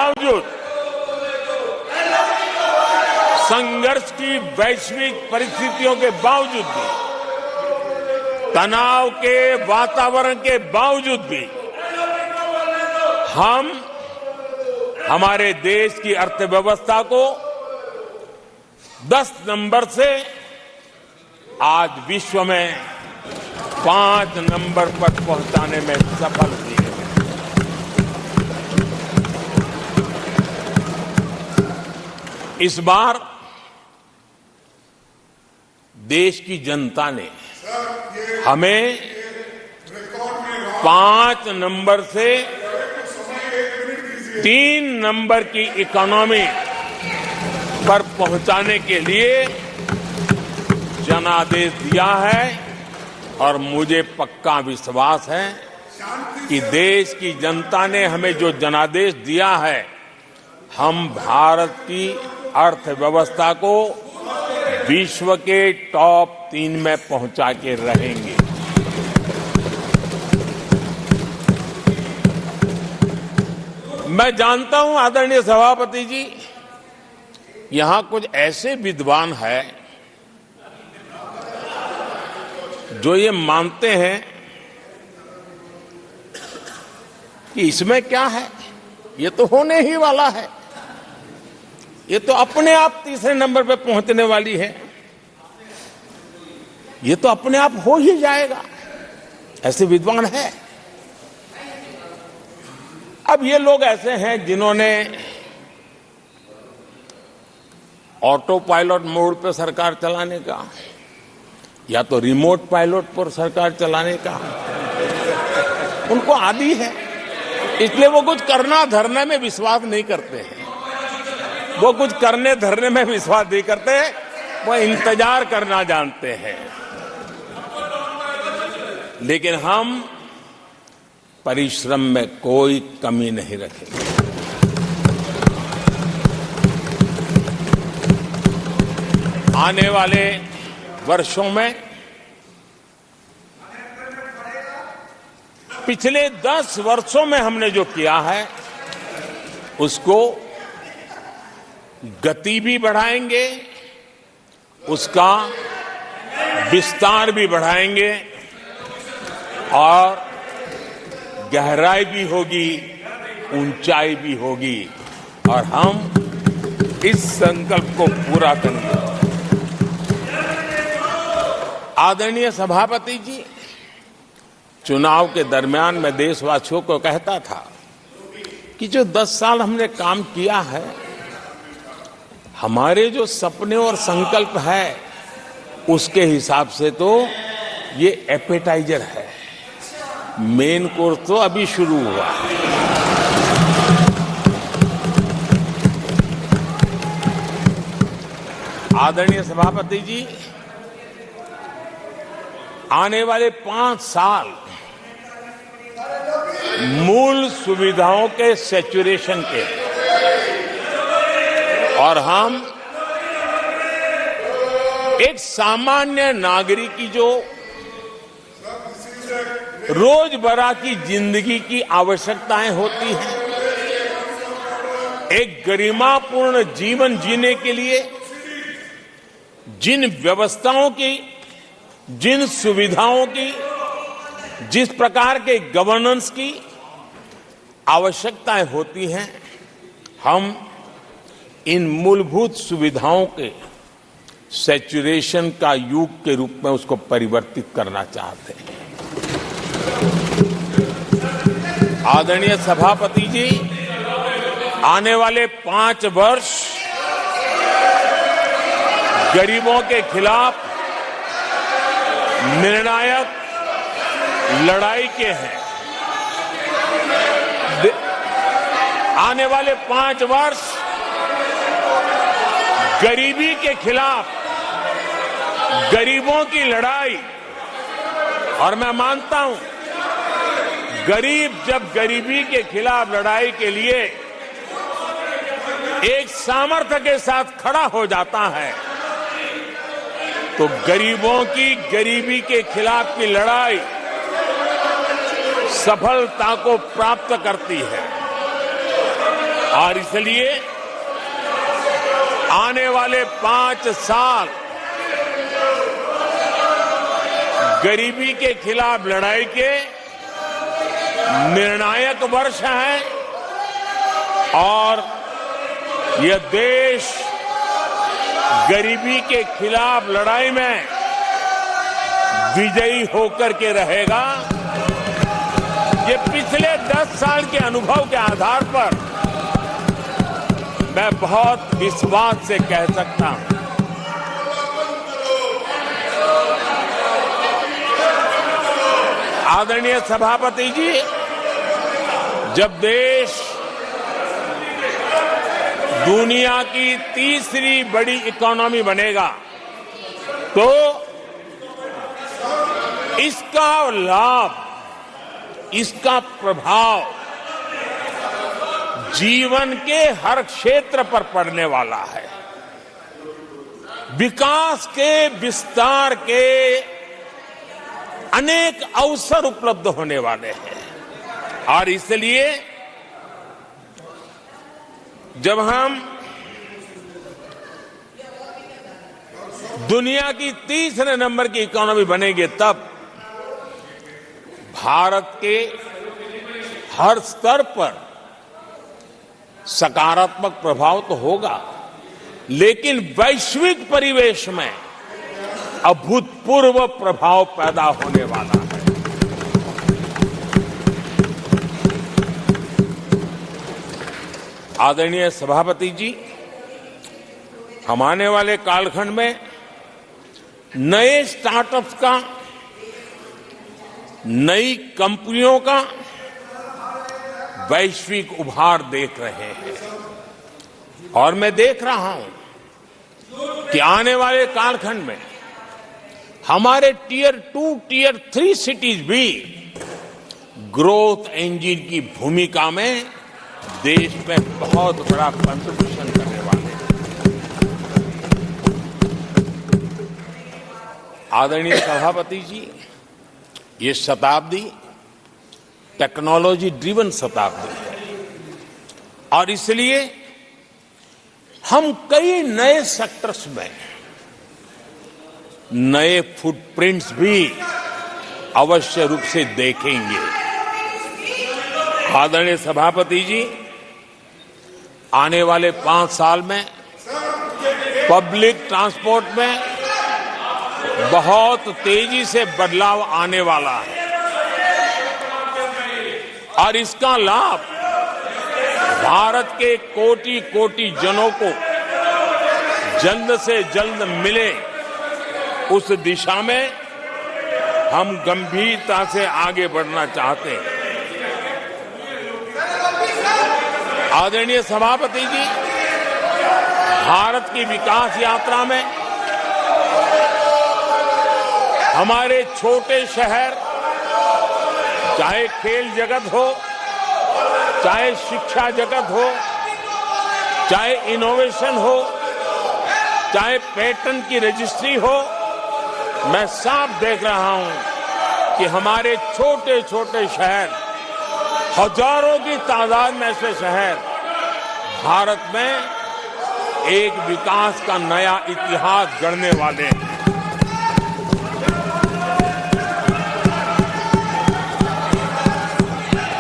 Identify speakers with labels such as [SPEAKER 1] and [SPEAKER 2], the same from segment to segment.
[SPEAKER 1] बावजूद, संघर्ष की वैश्विक परिस्थितियों के बावजूद भी, तनाव के वातावरण के बावजूद भी हम हमारे देश की अर्थव्यवस्था को 10 नंबर से आज विश्व में 5 नंबर पर पहुंचाने में सफल हुए हैं। इस बार देश की जनता ने हमें 5 नंबर से 3 नंबर की इकोनॉमी पर पहुंचाने के लिए जनादेश दिया है और मुझे पक्का विश्वास है कि देश की जनता ने हमें जो जनादेश दिया है, हम भारत की अर्थव्यवस्था को विश्व के टॉप 3 में पहुंचा के रहेंगे। मैं जानता हूं आदरणीय सभापति जी, यहां कुछ ऐसे विद्वान हैं जो ये मानते हैं कि इसमें क्या है, ये तो होने ही वाला है, ये तो अपने आप तीसरे नंबर पे पहुंचने वाली है, ये तो अपने आप हो ही जाएगा, ऐसे विद्वान हैं। अब ये लोग ऐसे हैं जिन्होंने ऑटो पायलट मोड पे सरकार चलाने का या तो रिमोट पायलट पर सरकार चलाने का उनको आदी है, इसलिए वो कुछ करना धरने में विश्वास नहीं करते हैं। वो कुछ करने धरने में विश्वास नहीं करते, वो इंतजार करना जानते हैं। लेकिन हम परिश्रम में कोई कमी नहीं रखेंगे। आने वाले वर्षों में पिछले 10 वर्षों में हमने जो किया है उसको गति भी बढ़ाएंगे, उसका विस्तार भी बढ़ाएंगे और गहराई भी होगी, ऊंचाई भी होगी और हम इस संकल्प को पूरा करेंगे। आदरणीय सभापति जी, चुनाव के दरमियान मैं देशवासियों को कहता था कि जो 10 साल हमने काम किया है, हमारे जो सपने और संकल्प है उसके हिसाब से तो ये एपेटाइजर है, मेन कोर्स तो अभी शुरू हुआ है। आदरणीय सभापति जी, आने वाले 5 साल मूल सुविधाओं के सैचुरेशन के और हम एक सामान्य नागरिक की जो रोजमर्रा की जिंदगी की आवश्यकताएं होती हैं, एक गरिमापूर्ण जीवन जीने के लिए जिन व्यवस्थाओं की, जिन सुविधाओं की, जिस प्रकार के गवर्नेंस की आवश्यकताएं होती हैं, हम इन मूलभूत सुविधाओं के सैचुरेशन का युग के रूप में उसको परिवर्तित करना चाहते हैं। आदरणीय सभापति जी, आने वाले 5 वर्ष गरीबों के खिलाफ निर्णायक लड़ाई के हैं। आने वाले 5 वर्ष गरीबी के खिलाफ गरीबों की लड़ाई, और मैं मानता हूं गरीब जब गरीबी के खिलाफ लड़ाई के लिए एक सामर्थ्य के साथ खड़ा हो जाता है तो गरीबों की गरीबी के खिलाफ की लड़ाई सफलता को प्राप्त करती है। और इसलिए आने वाले 5 साल गरीबी के खिलाफ लड़ाई के निर्णायक वर्ष हैं और यह देश गरीबी के खिलाफ लड़ाई में विजयी होकर के रहेगा। ये पिछले 10 साल के अनुभव के आधार पर मैं बहुत विश्वास से कह सकता हूं। आदरणीय सभापति जी, जब देश दुनिया की तीसरी बड़ी इकोनॉमी बनेगा तो इसका लाभ, इसका प्रभाव जीवन के हर क्षेत्र पर पड़ने वाला है। विकास के विस्तार के अनेक अवसर उपलब्ध होने वाले हैं और इसलिए जब हम दुनिया की तीसरे नंबर की इकोनॉमी बनेंगे तब भारत के हर स्तर पर सकारात्मक प्रभाव तो होगा, लेकिन वैश्विक परिवेश में अभूतपूर्व प्रभाव पैदा होने वाला है। आदरणीय सभापति जी, हम आने वाले कालखंड में नए स्टार्टअप्स का, नई कंपनियों का वैश्विक उभार देख रहे हैं और मैं देख रहा हूं कि आने वाले कालखंड में हमारे टियर 2, टियर 3 सिटीज भी ग्रोथ इंजन की भूमिका में देश में बहुत बड़ा कंट्रीब्यूशन करने वाले हैं। आदरणीय सभापति जी, ये शताब्दी टेक्नोलॉजी ड्रिवन शताब्दी है और इसलिए हम कई नए सेक्टर्स में नए फुटप्रिंट्स भी अवश्य रूप से देखेंगे। आदरणीय सभापति जी, आने वाले 5 साल में पब्लिक ट्रांसपोर्ट में बहुत तेजी से बदलाव आने वाला है और इसका लाभ भारत के कोटि कोटि जनों को जल्द से जल्द मिले, उस दिशा में हम गंभीरता से आगे बढ़ना चाहते हैं। आदरणीय सभापति जी, भारत की विकास यात्रा में हमारे छोटे शहर, चाहे खेल जगत हो, चाहे शिक्षा जगत हो, चाहे इनोवेशन हो, चाहे पेटेंट की रजिस्ट्री हो, मैं साफ देख रहा हूं कि हमारे छोटे छोटे शहर, हजारों की तादाद में ऐसे शहर भारत में एक विकास का नया इतिहास गढ़ने वाले हैं।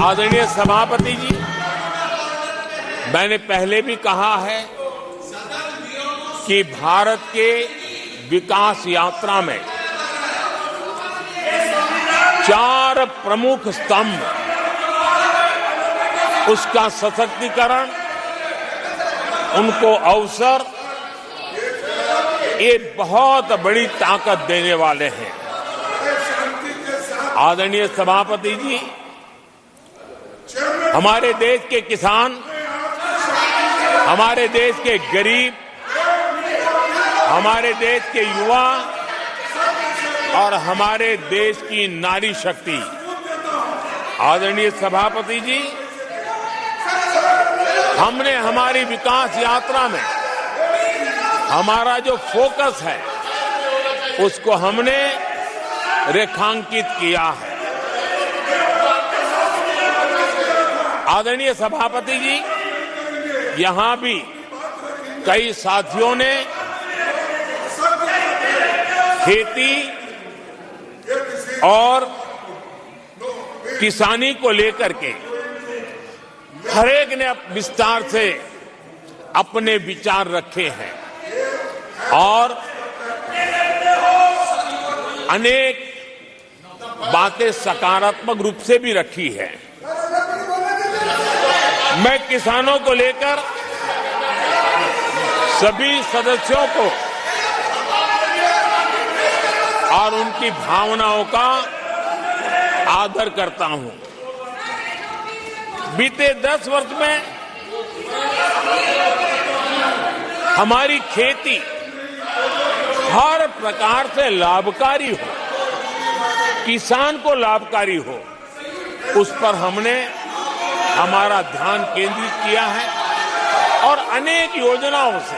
[SPEAKER 1] आदरणीय सभापति जी, मैंने पहले भी कहा है कि भारत के विकास यात्रा में 4 प्रमुख स्तंभ, उसका सशक्तिकरण, उनको अवसर, ये बहुत बड़ी ताकत देने वाले हैं। आदरणीय सभापति जी, हमारे देश के किसान, हमारे देश के गरीब, हमारे देश के युवा और हमारे देश की नारी शक्ति, आदरणीय सभापति जी, हमने हमारी विकास यात्रा में हमारा जो फोकस है उसको हमने रेखांकित किया है। आदरणीय सभापति जी, यहां भी कई साथियों ने खेती और किसानी को लेकर के हर एक ने विस्तार से अपने विचार रखे हैं और अनेक बातें सकारात्मक रूप से भी रखी है। मैं किसानों को लेकर सभी सदस्यों को और उनकी भावनाओं का आदर करता हूं। बीते 10 वर्ष में हमारी खेती हर प्रकार से लाभकारी हो, किसान को लाभकारी हो, उस पर हमने हमारा ध्यान केंद्रित किया है और अनेक योजनाओं से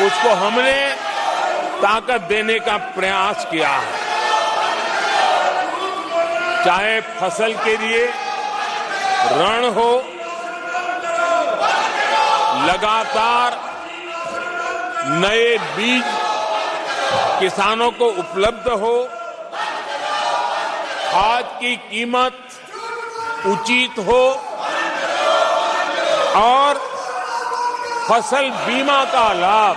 [SPEAKER 1] उसको हमने ताकत देने का प्रयास किया है। चाहे फसल के लिए ऋण हो, लगातार नए बीज किसानों को उपलब्ध हो, खाद की कीमत उचित हो और फसल बीमा का लाभ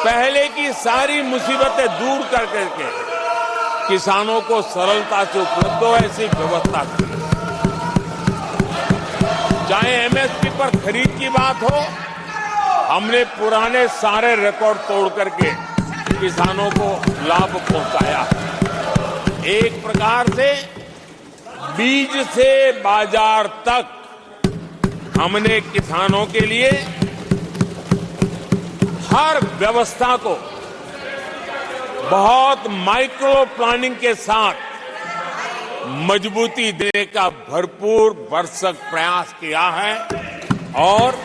[SPEAKER 1] पहले की सारी मुसीबतें दूर कर करके किसानों को सरलता से उपलब्ध हो, ऐसी व्यवस्था की। चाहे एमएसपी पर खरीद की बात हो, हमने पुराने सारे रिकॉर्ड तोड़ करके किसानों को लाभ पहुंचाया। एक प्रकार से बीज से बाजार तक हमने किसानों के लिए हर व्यवस्था को बहुत माइक्रो प्लानिंग के साथ मजबूती देने का भरपूर भरसक प्रयास किया है और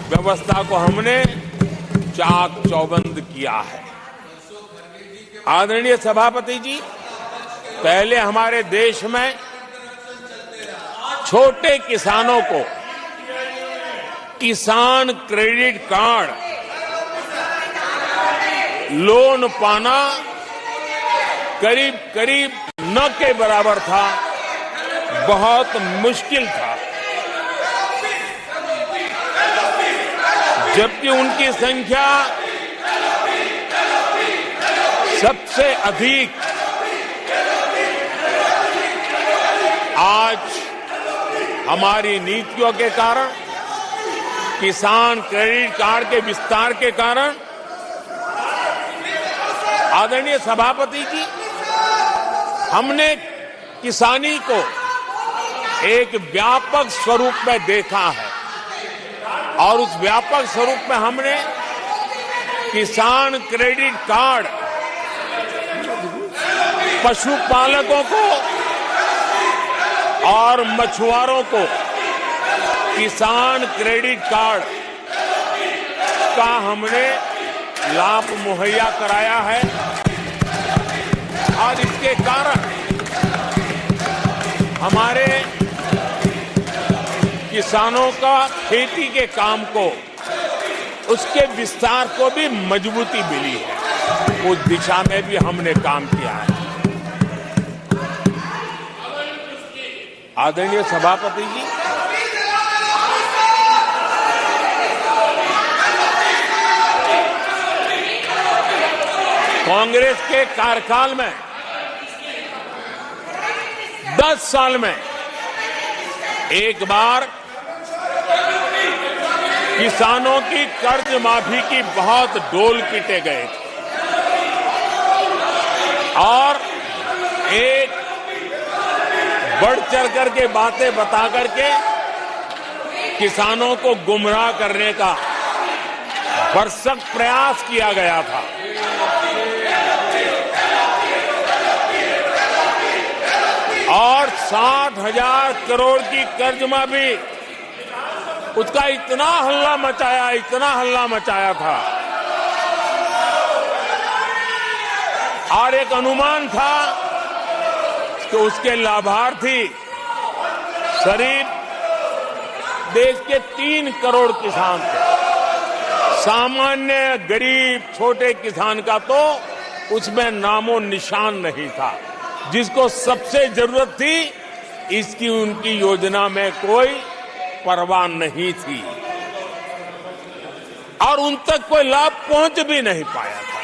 [SPEAKER 1] व्यवस्था को हमने चाक चौबंद किया है। आदरणीय सभापति जी, पहले हमारे देश में छोटे किसानों को किसान क्रेडिट कार्ड लोन पाना करीब करीब न के बराबर था, बहुत मुश्किल था, जबकि उनकी संख्या सबसे अधिक आज हमारी नीतियों के कारण, किसान क्रेडिट कार्ड के विस्तार के कारण, आदरणीय सभापति जी, हमने किसानी को एक व्यापक स्वरूप में देखा है और उस व्यापक स्वरूप में हमने किसान क्रेडिट कार्ड पशुपालकों को और मछुआरों को किसान क्रेडिट कार्ड का हमने लाभ मुहैया कराया है और इसके कारण हमारे किसानों का खेती के काम को, उसके विस्तार को भी मजबूती मिली है। उस दिशा में भी हमने काम किया है। आदरणीय सभापति जी, कांग्रेस के कार्यकाल में 10 साल में एक बार किसानों की कर्ज माफी की बहुत डोल पीटे गए थे और एक बढ़ चढ़ करके बातें बता करके किसानों को गुमराह करने का भरसक प्रयास किया गया था। और 60,000 करोड़ की कर्ज माफी, उसका इतना हल्ला मचाया था और एक अनुमान था कि उसके लाभार्थी करीब देश के 3 करोड़ किसान थे। सामान्य गरीब छोटे किसान का तो उसमें नामो निशान नहीं था। जिसको सबसे जरूरत थी इसकी उनकी योजना में कोई परवाह नहीं थी और उन तक कोई लाभ पहुंच भी नहीं पाया था।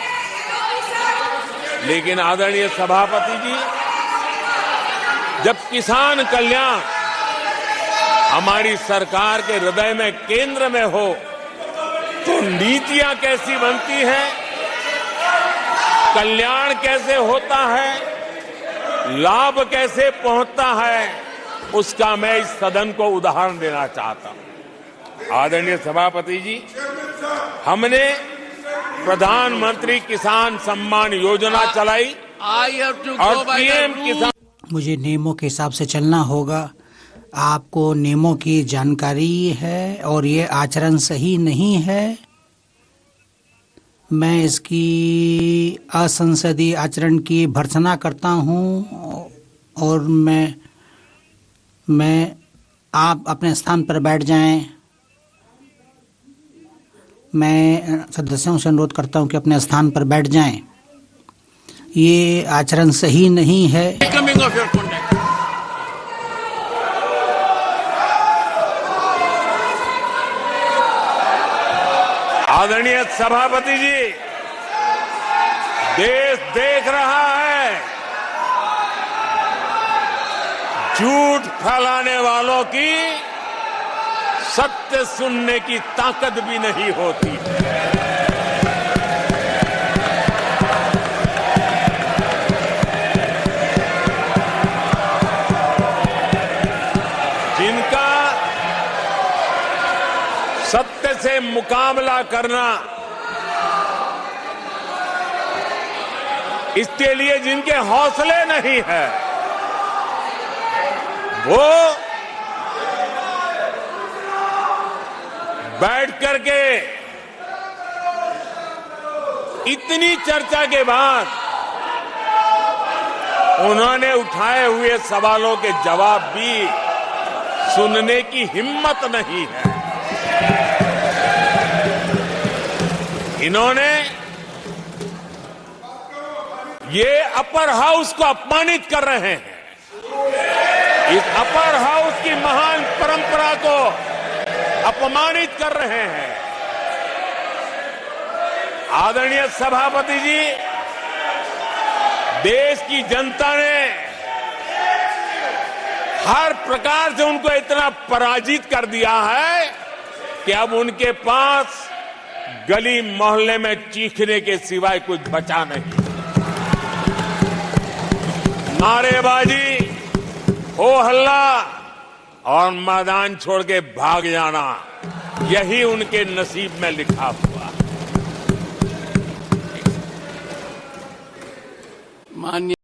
[SPEAKER 1] लेकिन आदरणीय सभापति जी, जब किसान कल्याण हमारी सरकार के हृदय में केंद्र में हो तो नीतियां कैसी बनती हैं, कल्याण कैसे होता है, लाभ कैसे पहुंचता है, उसका मैं इस सदन को उदाहरण देना चाहता हूं। आदरणीय सभापति जी, हमने प्रधानमंत्री किसान सम्मान योजना चलाई और पीएम किसान।
[SPEAKER 2] मुझे नियमों के हिसाब से चलना होगा। आपको नियमों की जानकारी है और ये आचरण सही नहीं है। मैं इसकी असंसदीय आचरण की भर्त्सना करता हूं और मैं आप अपने स्थान पर बैठ जाएं। मैं सदस्यों से अनुरोध करता हूं कि अपने स्थान पर बैठ जाएं। ये आचरण सही नहीं है।
[SPEAKER 1] आदरणीय सभापति जी, देश देख रहा है, झूठ फैलाने वालों की सत्य सुनने की ताकत भी नहीं होती। जिनका सत्य से मुकाबला करना, इसके लिए जिनके हौसले नहीं है, वो बैठ करके इतनी चर्चा के बाद उन्होंने उठाए हुए सवालों के जवाब भी सुनने की हिम्मत नहीं है। इन्होंने ये अपर हाउस को अपमानित कर रहे हैं। इस अपर हाउस की महान परंपरा को अपमानित कर रहे हैं। आदरणीय सभापति जी, देश की जनता ने हर प्रकार से उनको इतना पराजित कर दिया है कि अब उनके पास गली मोहल्ले में चीखने के सिवाय कुछ बचा नहीं। नारेबाजी, हो हल्ला और मैदान छोड़ के भाग जाना, यही उनके नसीब में लिखा हुआ।
[SPEAKER 3] माननीय